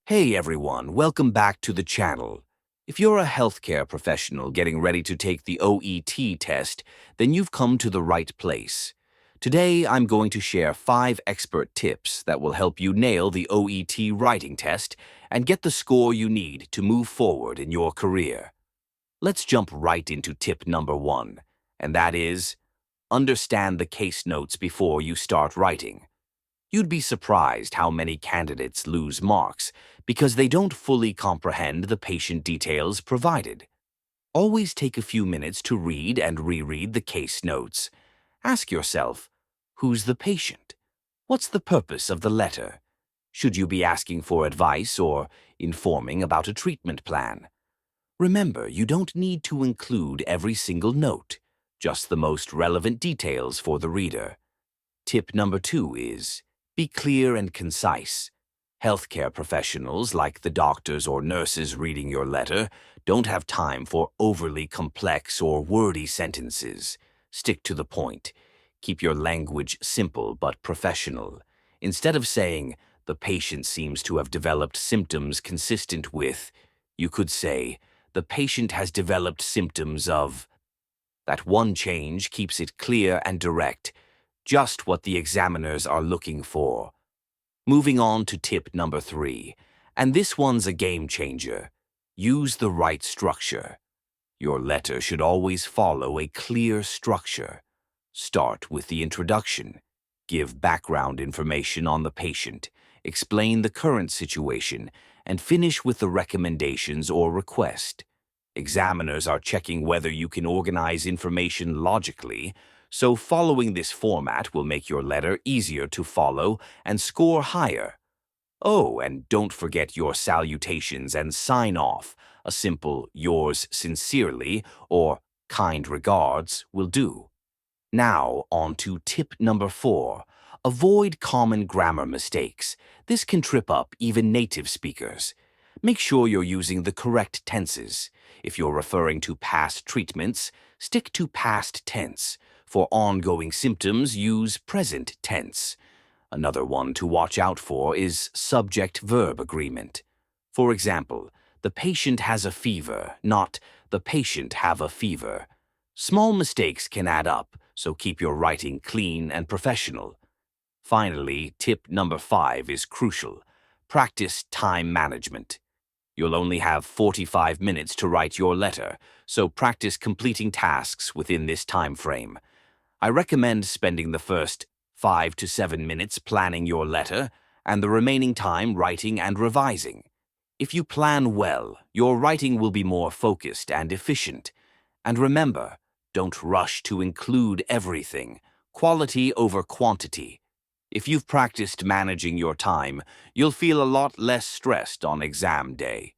Hey everyone, welcome back to the channel. If you're a healthcare professional getting ready to take the OET test, then you've come to the right place. Today, I'm going to share 5 expert tips that will help you nail the OET writing test and get the score you need to move forward in your career. Let's jump right into tip number 1, and that is, understand the case notes before you start writing. You'd be surprised how many candidates lose marks because they don't fully comprehend the patient details provided. Always take a few minutes to read and reread the case notes. Ask yourself, who's the patient? What's the purpose of the letter? Should you be asking for advice or informing about a treatment plan? Remember, you don't need to include every single note, just the most relevant details for the reader. Tip number 2 is, be clear and concise. Healthcare professionals, like the doctors or nurses reading your letter, don't have time for overly complex or wordy sentences. Stick to the point. Keep your language simple but professional. Instead of saying, the patient seems to have developed symptoms consistent with, you could say, the patient has developed symptoms of. That one change keeps it clear and direct, just what the examiners are looking for. Moving on to tip number 3, and this one's a game changer. Use the right structure. Your letter should always follow a clear structure. Start with the introduction. Give background information on the patient. Explain the current situation, and finish with the recommendations or request. Examiners are checking whether you can organize information logically, so following this format will make your letter easier to follow and score higher. Oh, and don't forget your salutations and sign-off. A simple "yours sincerely" or "kind regards" will do. Now, on to tip number 4. Avoid common grammar mistakes. This can trip up even native speakers. Make sure you're using the correct tenses. If you're referring to past treatments, stick to past tense. For ongoing symptoms, use present tense. Another one to watch out for is subject-verb agreement. For example, the patient has a fever, not the patient have a fever. Small mistakes can add up, so keep your writing clean and professional. Finally, tip number 5 is crucial. Practice time management. You'll only have 45 minutes to write your letter, so practice completing tasks within this time frame. I recommend spending the first 5 to 7 minutes planning your letter and the remaining time writing and revising. If you plan well, your writing will be more focused and efficient. And remember, don't rush to include everything. Quality over quantity. If you've practiced managing your time, you'll feel a lot less stressed on exam day.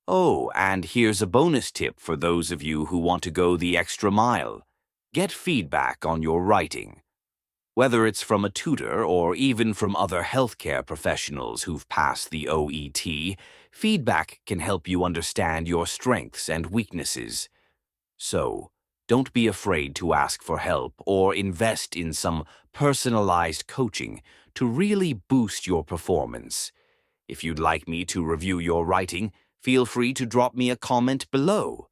Oh, and here's a bonus tip for those of you who want to go the extra mile. Get feedback on your writing. Whether it's from a tutor or even from other healthcare professionals who've passed the OET, feedback can help you understand your strengths and weaknesses. So, don't be afraid to ask for help or invest in some personalized coaching to really boost your performance. If you'd like me to review your writing, feel free to drop me a comment below.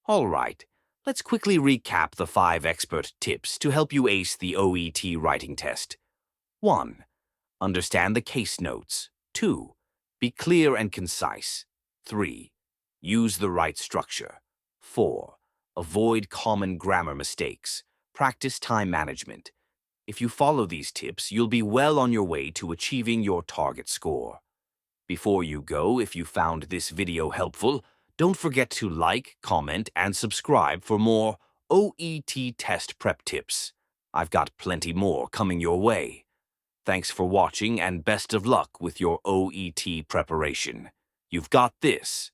All right, let's quickly recap the 5 expert tips to help you ace the OET writing test. 1. Understand the case notes. 2. Be clear and concise. 3. Use the right structure. 4. Avoid common grammar mistakes. Practice time management. If you follow these tips, you'll be well on your way to achieving your target score. Before you go, if you found this video helpful, don't forget to like, comment, and subscribe for more OET test prep tips. I've got plenty more coming your way. Thanks for watching and best of luck with your OET preparation. You've got this.